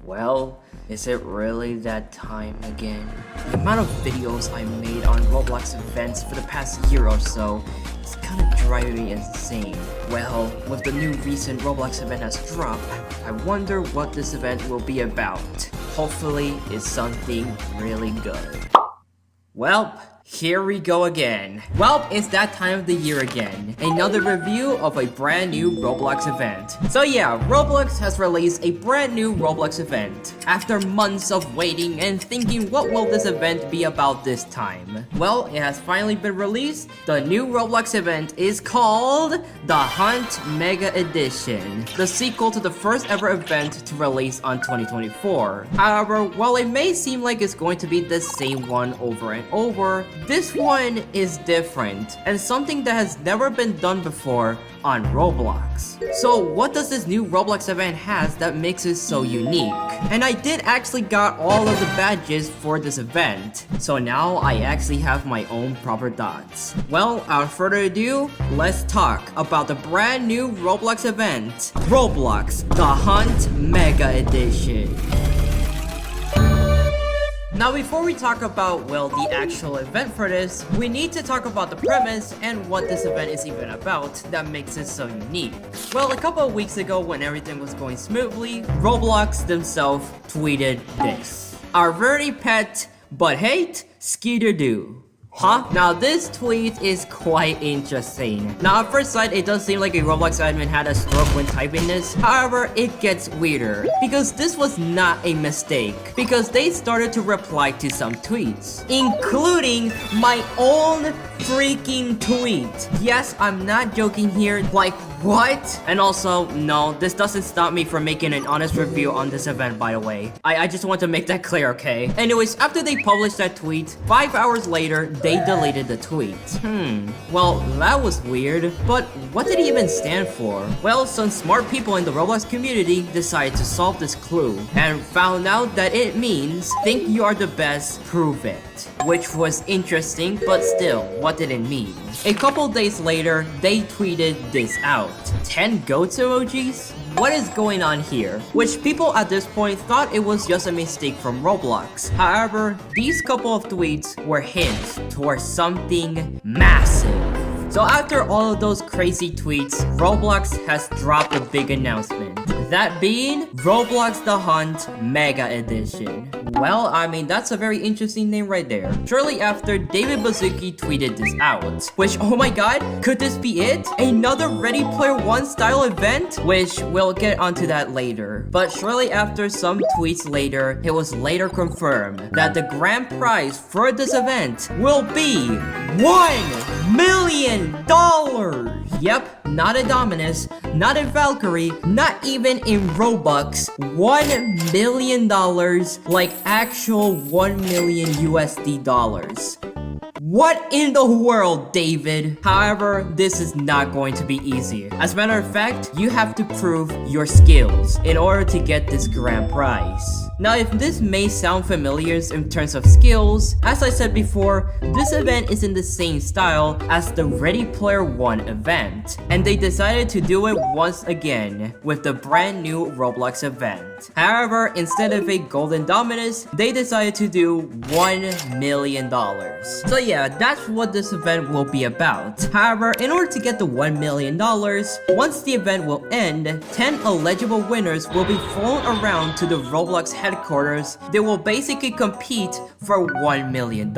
Well, is it really that time again? The amount of videos I made on Roblox events for the past year or so is kind of driving me insane. Well, with the new recent Roblox event has dropped, I wonder what this event will be about. Hopefully, it's something really good. Well, here we go again. Well, it's that time of the year again. Another review of a brand new Roblox event. So yeah, Roblox has released a brand new Roblox event. After months of waiting and thinking what will this event be about this time? Well, it has finally been released. The new Roblox event is called The Hunt Mega Edition, the sequel to the first ever event to release on 2024. However, while it may seem like it's going to be the same one over and over, this one is different and something that has never been done before on Roblox. So what does this new Roblox event has that makes it so unique? And I did actually got all of the badges for this event, so now I actually have my own proper dots. Well, without further ado, let's talk about the brand new Roblox event, Roblox The Hunt Mega Edition. Now before we talk about, well, the actual event for this, we need to talk about the premise and what this event is even about that makes it so unique. Well, a couple of weeks ago when everything was going smoothly, Roblox themselves tweeted this: "Our very pet but hate Skeeter-Doo." Huh? Now this tweet is quite interesting. Now at first sight it does seem like a Roblox admin had a stroke when typing this. However, it gets weirder because this was not a mistake, because they started to reply to some tweets, including my own freaking tweet. Yes, I'm not joking here. Like, what? And also, no, this doesn't stop me from making an honest review on this event, by the way. I just want to make that clear, okay? Anyways, after they published that tweet, 5 hours later, they deleted the tweet. Well, that was weird, but what did it even stand for? Well, some smart people in the Roblox community decided to solve this clue and found out that it means think you are the best, prove it. Which was interesting, but still, what did it mean? A couple days later, they tweeted this out. 10 goats emojis? What is going on here? Which people at this point thought it was just a mistake from Roblox. However, these couple of tweets were hints towards something massive. So after all of those crazy tweets, Roblox has dropped a big announcement. That being Roblox The Hunt Mega Edition. Well, I mean, that's a very interesting name right there. Shortly after, David Baszucki tweeted this out. Which, oh my god, could this be it? Another Ready Player One style event? Which, we'll get onto that later. But shortly after, some tweets later, it was later confirmed that the grand prize for this event will be $1 million! Yep, not a Dominus, not a Valkyrie, not even in Robux. $1 million, like actual 1 million USD dollars. What in the world, David? However, this is not going to be easy. As a matter of fact, you have to prove your skills in order to get this grand prize. Now, if this may sound familiar in terms of skills, as I said before, this event is in the same style as the Ready Player One event, and they decided to do it once again with the brand new Roblox event. However, instead of a golden Dominus, they decided to do $1 million. So yeah, that's what this event will be about. However, in order to get the $1 million, once the event will end, 10 eligible winners will be flown around to the Roblox headquarters. They will basically compete for $1 million.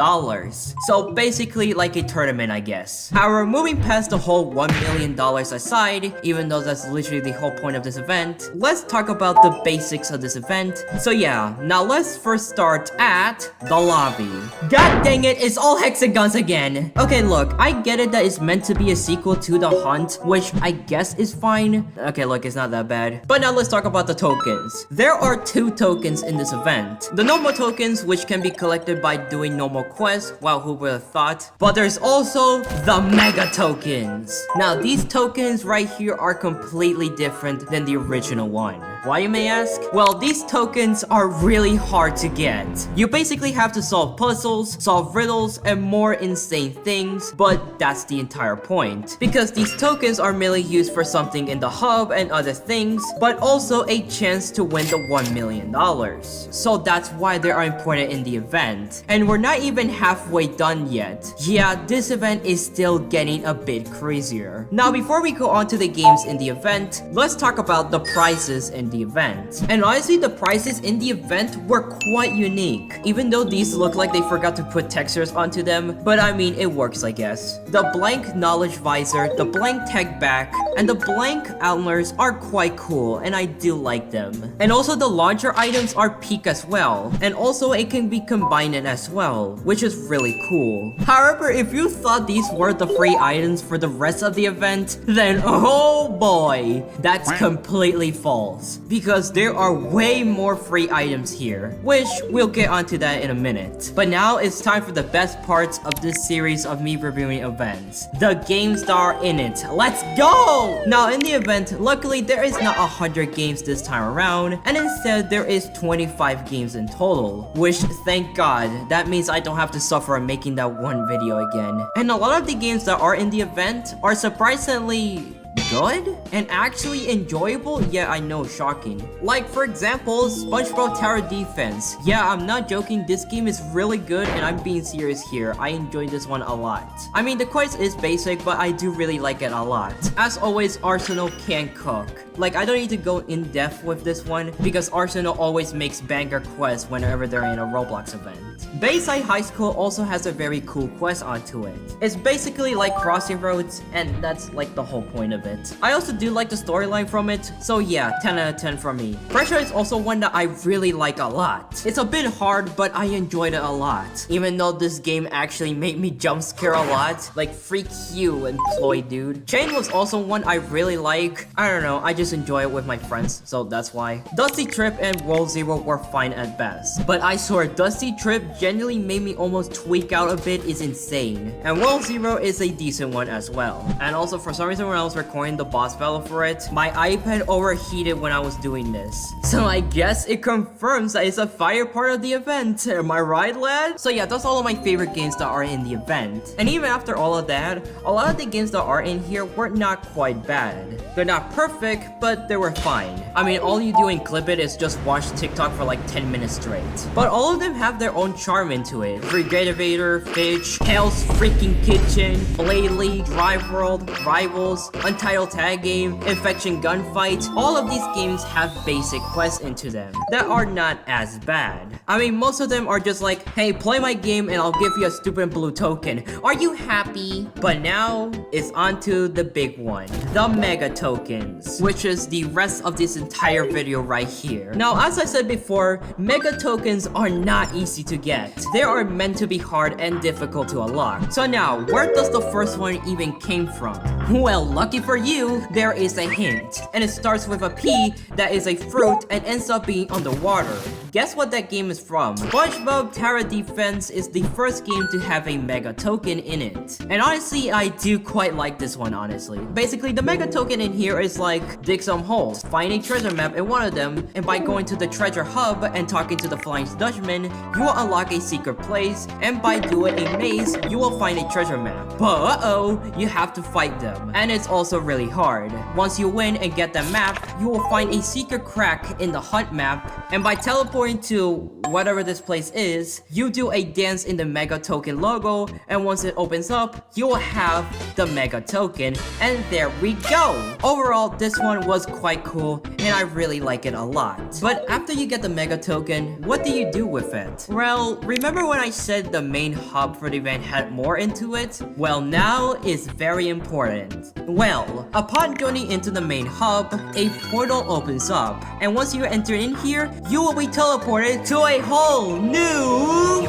So basically like a tournament, I guess. However, moving past the whole $1 million aside, even though that's literally the whole point of this event, let's talk about the basics of this event. So yeah, now let's first start at the lobby. God dang it, it's all hexagons again. Okay, look, I get it that it's meant to be a sequel to The Hunt, which I guess is fine. Okay, look, it's not that bad. But now let's talk about the tokens. There are 2 tokens in this event. The normal tokens, which can be collected by doing normal quests. Wow, who would have thought? But there's also the mega tokens. Now, these tokens right here are completely different than the original one. Why, you may ask? Well, these tokens are really hard to get. You basically have to solve puzzles, solve riddles, and more more insane things, but that's the entire point. Because these tokens are merely used for something in the hub and other things, but also a chance to win the $1 million. So that's why they are important in the event. And we're not even halfway done yet. Yeah, this event is still getting a bit crazier. Now, before we go on to the games in the event, let's talk about the prizes in the event. And honestly, the prizes in the event were quite unique, even though these look like they forgot to put textures onto them, but I mean, it works, I guess. The blank knowledge visor, the blank tech back, and the blank antlers are quite cool, and I do like them. And also the launcher items are peak as well, and also it can be combined as well, which is really cool. However, if you thought these were the free items for the rest of the event, then oh boy, that's completely false, because there are way more free items here, which we'll get onto that in a minute. But now it's time for the best parts of this series of me reviewing events, the games that are in it. Let's go! Now in the event, luckily there is not 100 games this time around, and instead there is 25 games in total, which thank God, that means I don't have to suffer making that one video again. And a lot of the games that are in the event are surprisingly good and actually enjoyable. Yeah, I know, shocking. Like for example, SpongeBob Tower Defense. Yeah, I'm not joking, this game is really good and I'm being serious here. I enjoyed this one a lot. I mean, the quest is basic, but I do really like it a lot. As always, Arsenal can cook. Like, I don't need to go in depth with this one because Arsenal always makes banger quests whenever they're in a Roblox event. Bayside High School also has a very cool quest onto it. It's basically like Crossing Roads, and that's like the whole point of it. I also do like the storyline from it, so yeah, 10 out of 10 from me. Pressure is also one that I really like a lot. It's a bit hard, but I enjoyed it a lot. Even though this game actually made me jump scare a lot, like freak you and ploy, dude. Chain was also one I really like. I don't know, I just enjoy it with my friends, so that's why. Dusty Trip and World Zero were fine at best, but I swear Dusty Trip genuinely made me almost tweak out a bit. Is insane. And World Zero is a decent one as well. And also for some reason when I was recording the boss battle for it, my iPad overheated when I was doing this. So I guess it confirms that it's a fire part of the event. Am I right, lad? So yeah, that's all of my favorite games that are in the event. And even after all of that, a lot of the games that are in here were not quite bad. They're not perfect, but they were fine. I mean, all you do in Clip It is just watch TikTok for like 10 minutes straight. But all of them have their own charm into it. Brigadier, Fitch, Hell's Freaking Kitchen, Blade League, Drive World, Rivals, Untitled Tag Game, Infection Gunfight. All of these games have basic quests into them that are not as bad. I mean, most of them are just like, hey, play my game and I'll give you a stupid blue token. Are you happy? But now it's on to the big one, the mega tokens, which is the rest of this entire video right here. Now, as I said before, mega tokens are not easy to get. They are meant to be hard and difficult to unlock. So now, where does the first one even came from? Well, lucky for you, there is a hint. And it starts with a P that is a fruit and ends up being underwater. Guess what that game is from? SpongeBob Tower Defense is the first game to have a mega token in it. And honestly, I do quite like this one, honestly. Basically, the mega token in here is like, dig some holes, find a treasure map in one of them, and by going to the treasure hub and talking to the Flying Dutchman, you will unlock a secret place, and by doing a maze, you will find a treasure map. But uh-oh, you have to fight them. And it's also really hard. Once you win and get the map, you will find a secret crack in the hunt map, and by teleporting to whatever this place is, you do a dance in the mega token logo, and once it opens up, you will have the mega token, and there we go! Overall, this one was quite cool, and I really like it a lot. But after you get the mega token, what do you do with it? Well, remember when I said the main hub for the event had more into it? Well, now is very important. Well, upon joining into the main hub, a portal opens up, and once you enter in here, you will be teleported to a whole new...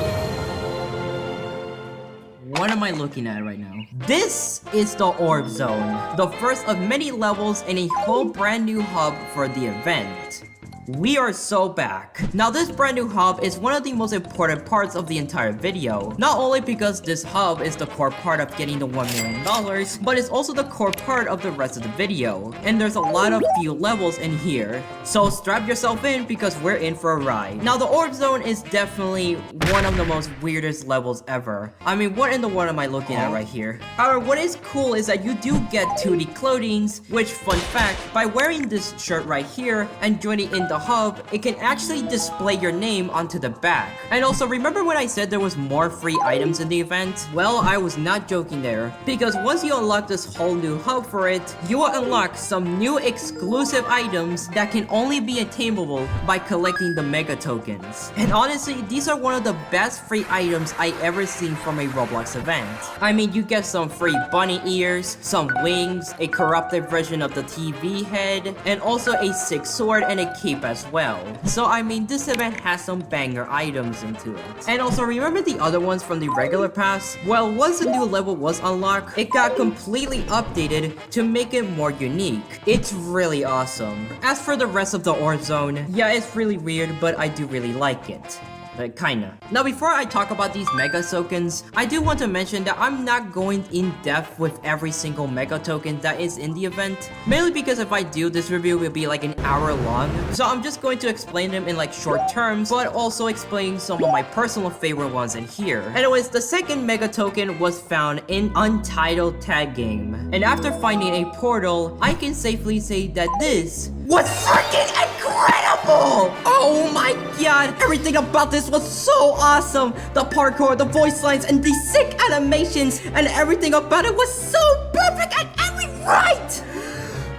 What am I looking at right now? This is the ORB Zone, the first of many levels in a whole brand new hub for the event. we are so back. Now this brand new hub is one of the most important parts of the entire video. Not only because this hub is the core part of getting the $1 million, but it's also the core part of the rest of the video. And there's a lot of few levels in here. So strap yourself in because we're in for a ride. Now the ORB Zone is definitely one of the most weirdest levels ever. I mean, what in the world am I looking at right here? However, what is cool is that you do get 2D clothings, which fun fact, by wearing this shirt right here and joining in the hub, it can actually display your name onto the back. And also, remember when I said there was more free items in the event? Well, I was not joking there, because once you unlock this whole new hub for it, you will unlock some new exclusive items that can only be attainable by collecting the mega tokens. And honestly, these are one of the best free items I ever seen from a Roblox event. I mean, you get some free bunny ears, some wings, a corrupted version of the TV head, and also a sick sword and a cape as well. So I mean, this event has some banger items into it. And also, remember the other ones from the regular pass? Well, once the new level was unlocked, it got completely updated to make it more unique. It's really awesome. As for the rest of the ORB Zone, yeah, it's really weird, but I do really like it. Kinda. Now before I talk about these mega tokens, I do want to mention that I'm not going in depth with every single mega token that is in the event, mainly because if I do, this review will be like an hour long, so I'm just going to explain them in like short terms, but also explain some of my personal favorite ones in here. Anyways, the second mega token was found in Untitled Tag Game, and after finding a portal, I can safely say that this was freaking incredible! Oh my god, everything about this was so awesome! The parkour, the voice lines, and the sick animations, and everything about it was so perfect at every right!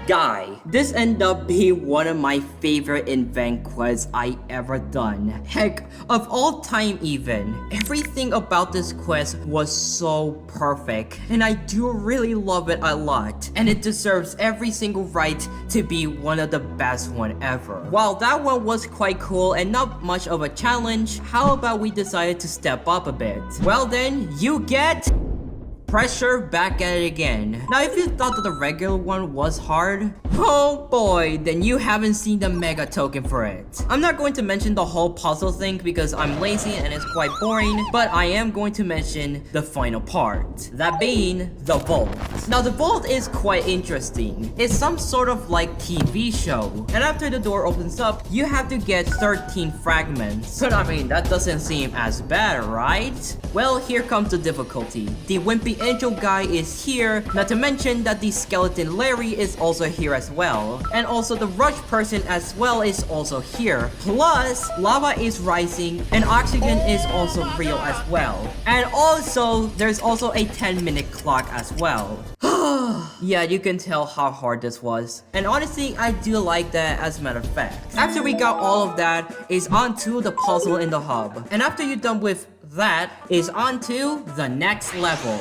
Guy, this ended up being one of my favorite event quests I ever done. Heck, of all time even. Everything about this quest was so perfect, and I do really love it a lot. And it deserves every single right to be one of the best one ever. While that one was quite cool and not much of a challenge, how about we decided to step up a bit? Well then, you get pressure back at it again. Now if you thought that the regular one was hard, oh boy, then you haven't seen the mega token for it. I'm not going to mention the whole puzzle thing because I'm lazy and it's quite boring, but I am going to mention the final part, that being the vault. Now the vault is quite interesting. It's some sort of like TV show, and after the door opens up, you have to get 13 fragments. But I mean, that doesn't seem as bad, right? Well, here comes the difficulty. The wimpy angel guy is here, not to mention that the skeleton Larry is also here as well. And also the rush person as well is also here. Plus, lava is rising and oxygen is also real as well. And also, there's also a 10-minute clock as well. Yeah, you can tell how hard this was. And honestly, I do like that as a matter of fact. After we got all of that, is on to the puzzle in the hub. And after you're done with that, is on to the next level.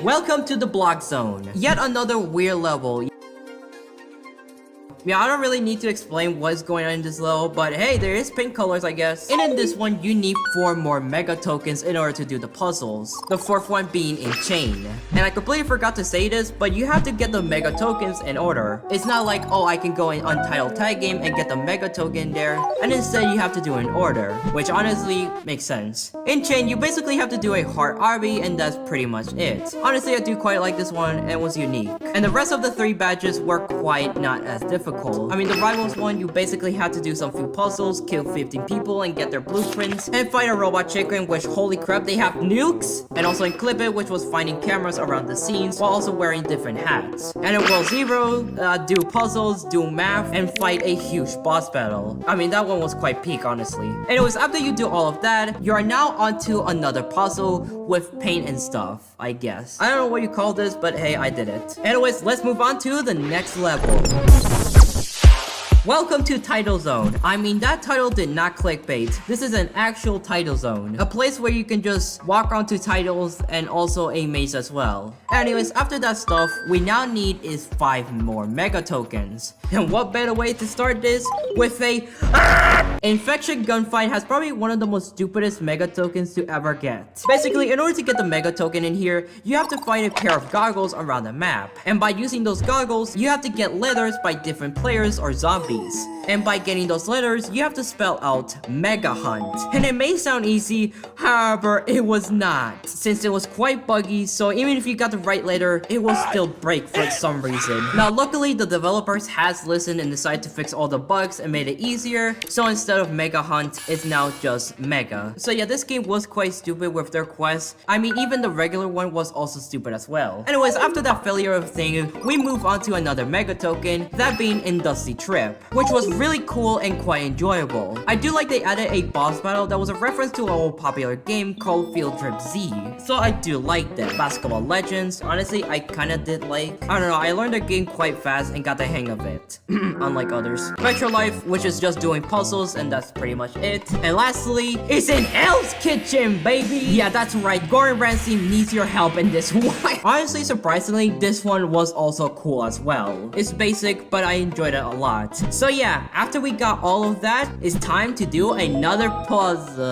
Welcome to the Block Zone. Yet another weird level. Yeah, I don't really need to explain what's going on in this level, but hey, there is pink colors, I guess. And in this one, you need 4 more mega tokens in order to do the puzzles. The 4th one being in chain. And I completely forgot to say this, but you have to get the mega tokens in order. It's not like, oh, I can go in Untitled Tag Game and get the mega token there, and instead you have to do it in order, which honestly makes sense. In chain, you basically have to do a hard RB, and that's pretty much it. Honestly, I do quite like this one, and it was unique. And the rest of the 3 badges were quite not as difficult. I mean, the rivals one, you basically had to do some few puzzles, kill 15 people and get their blueprints, and fight a robot chicken, which holy crap, they have nukes, and also in Clip It, which was finding cameras around the scenes while also wearing different hats. And in World Zero, do puzzles, do math, and fight a huge boss battle. I mean, that one was quite peak, honestly. Anyways, after you do all of that, you are now onto another puzzle with paint and stuff, I guess. I don't know what you call this, but hey, I did it. Anyways, let's move on to the next level. Welcome to Title Zone. I mean, that title did not clickbait. This is an actual title zone. A place where you can just walk onto titles and also a maze as well. Anyways, after that stuff, we now need is 5 more mega tokens. And what better way to start this with a Infection Gunfight has probably one of the most stupidest mega tokens to ever get. Basically, in order to get the mega token in here, you have to find a pair of goggles around the map. And by using those goggles, you have to get letters by different players or zombies. zombies. And by getting those letters, you have to spell out Mega Hunt. And it may sound easy, however, it was not, since it was quite buggy, so even if you got the right letter, it will still break for some reason. Now, luckily, the developers has listened and decided to fix all the bugs and made it easier, so instead of Mega Hunt, it's now just Mega. So yeah, this game was quite stupid with their quests. I mean, even the regular one was also stupid as well. Anyways, after that failure of thing, we move on to another Mega token, that being in Dusty Trip, which was really cool and quite enjoyable. I do like they added a boss battle that was a reference to an old popular game called Field Trip Z, so I do like that. Basketball Legends, honestly, I kinda did like. I don't know, I learned the game quite fast and got the hang of it, unlike others. Metro Life, which is just doing puzzles, and that's pretty much it. And lastly, it's in Hell's Kitchen, baby! Yeah, that's right, Gordon Ramsay needs your help in this one. Honestly, surprisingly, this one was also cool as well. It's basic, but I enjoyed it a lot. So yeah, after we got all of that, it's time to do another puzzle.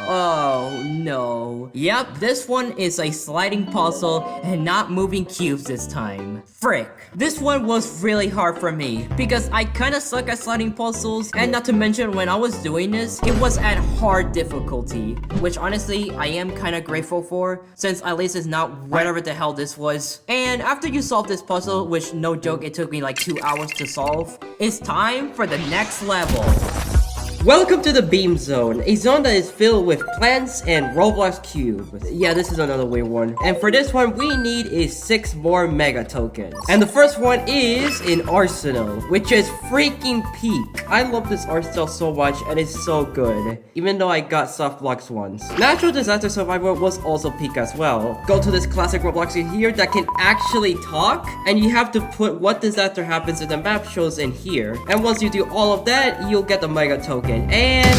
Oh no. Yep, this one is a sliding puzzle and not moving cubes this time. Frick. This one was really hard for me because I kinda suck at sliding puzzles, and not to mention when I was doing this, it was at hard difficulty, which honestly I am kinda grateful for, since at least it's not whatever the hell this was. And after you solve this puzzle, which no joke, it took me like 2 hours to solve, it's time for the next level. Welcome to the Beam Zone, a zone that is filled with plants and Roblox cubes. Yeah, this is another weird one. And for this one, we need is 6 more Mega tokens. And the first one is in Arsenal, which is freaking peak. I love this art style so much, and it's so good, even though I got soft blocks once. Natural Disaster Survivor was also peak as well. Go to this classic Roblox in here that can actually talk, and you have to put what disaster happens in the map shows in here. And once you do all of that, you'll get the Mega token. And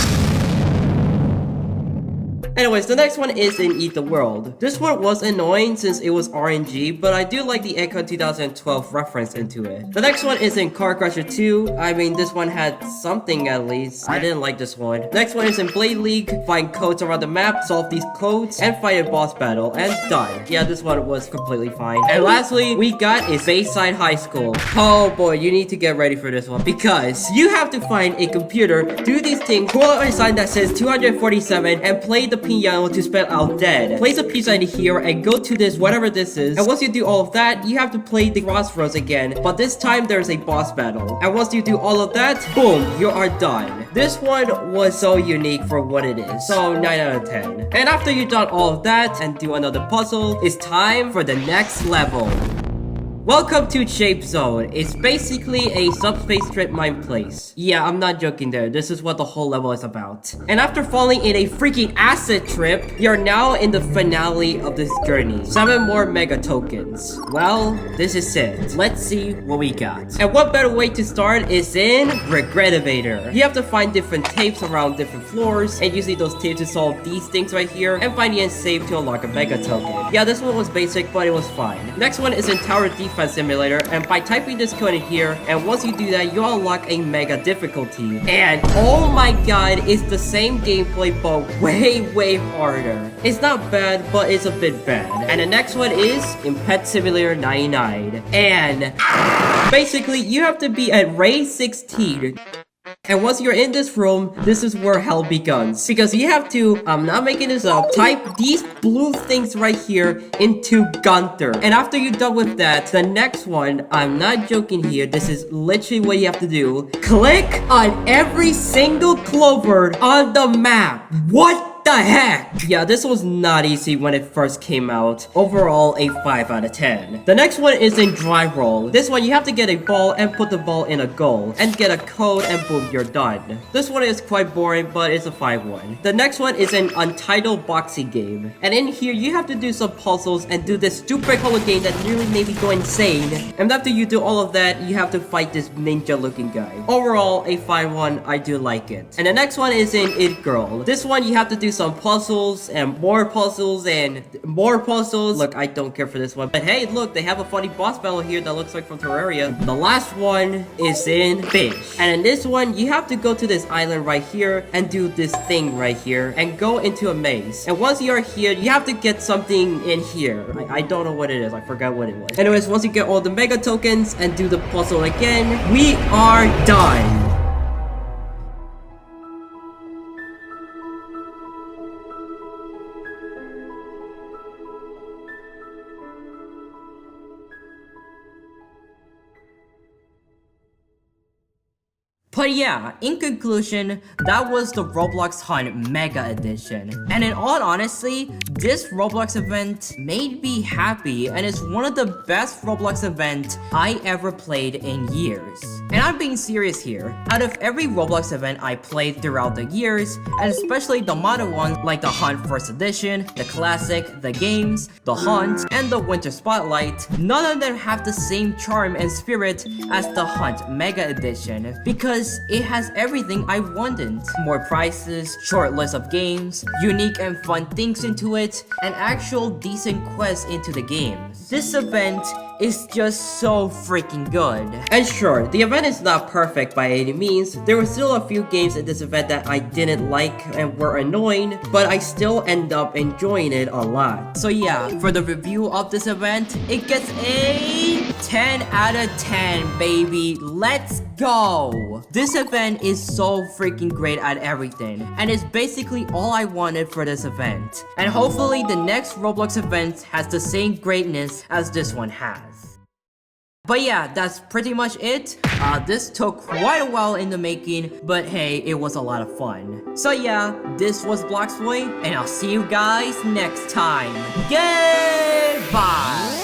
anyways, the next one is in Eat the World. This one was annoying since it was RNG, but I do like the Econ 2012 reference into it. The next one is in Car Crusher 2. I mean, this one had something at least. I didn't like this one. Next one is in Blade League. Find codes around the map, solve these codes, and fight a boss battle, and done. Yeah, this one was completely fine. And lastly, we got is Bayside High School. Oh boy, you need to get ready for this one, because you have to find a computer, do these things, pull out a sign that says 247, and play the piano to spell out dead. Place a pizza in here and go to this whatever this is, and once you do all of that, you have to play the crossroads again, but this time there's a boss battle. And once you do all of that, boom, you are done. This one was so unique for what it is, so 9 out of 10. And after you've done all of that and do another puzzle, it's time for the next level. Welcome to Shape Zone. It's basically a subspace strip mine place. Yeah, I'm not joking there. This is what the whole level is about. And after falling in a freaking acid trip, you're now in the finale of this journey. 7 more Mega tokens. Well, this is it. Let's see what we got. And what better way to start is in Regretivator. You have to find different tapes around different floors, and use those tapes to solve these things right here, and find the end save to unlock a Mega token. Yeah, this one was basic, but it was fine. Next one is in Tower Defense Simulator, and by typing this code in here, and once you do that, you unlock a Mega difficulty. And oh my god, it's the same gameplay but way harder. It's not bad, but it's a bit bad. And the next one is in Pet Simulator 99, and basically you have to be at Ray 16. And once you're in this room, this is where hell begins. Because you have to, I'm not making this up, type these blue things right here into Gunther. And after you're done with that, the next one, I'm not joking here, this is literally what you have to do. Click on every single clover on the map. What the heck? Yeah, this was not easy when it first came out. Overall, a 5 out of 10. The next one is in Dry Roll. This one, you have to get a ball and put the ball in a goal, and get a code, and boom, you're done. This one is quite boring, but it's a 5-1. The next one is an Untitled Boxing Game. And in here, you have to do some puzzles and do this stupid color game that nearly made me go insane. And after you do all of that, you have to fight this ninja looking guy. Overall, a 5-1, I do like it. And the next one is in It Girl. This one, you have to do some puzzles and more puzzles and more puzzles. Look, I don't care for this one, but hey, look, they have a funny boss battle here that looks like from Terraria. The last one is in Fish, and in this one you have to go to this island right here and do this thing right here and go into a maze. And once you're here, you have to get something in here. I don't know what it is. I forgot what it was. Anyways, once you get all the Mega tokens and do the puzzle again, we are done. But yeah, in conclusion, that was the Roblox Hunt Mega Edition. And in all honesty, this Roblox event made me happy and it's one of the best Roblox events I ever played in years. And I'm being serious here. Out of every Roblox event I played throughout the years, and especially the modern ones like the Hunt First Edition, the Classic, the Games, the Hunt, and the Winter Spotlight, none of them have the same charm and spirit as the Hunt Mega Edition because it has everything I wanted. More prizes, short list of games, unique and fun things into it, and actual decent quests into the games. This event is just so freaking good. And sure, the event is not perfect by any means. There were still a few games in this event that I didn't like and were annoying, but I still end up enjoying it a lot. So yeah, for the review of this event, it gets a 10 out of 10, baby. Let's go! This event is so freaking great at everything, and it's basically all I wanted for this event. And hopefully the next Roblox event has the same greatness as this one has. But yeah, that's pretty much it. This took quite a while in the making, but hey, it was a lot of fun. So yeah, this was BloxBoi, and I'll see you guys next time. Goodbye!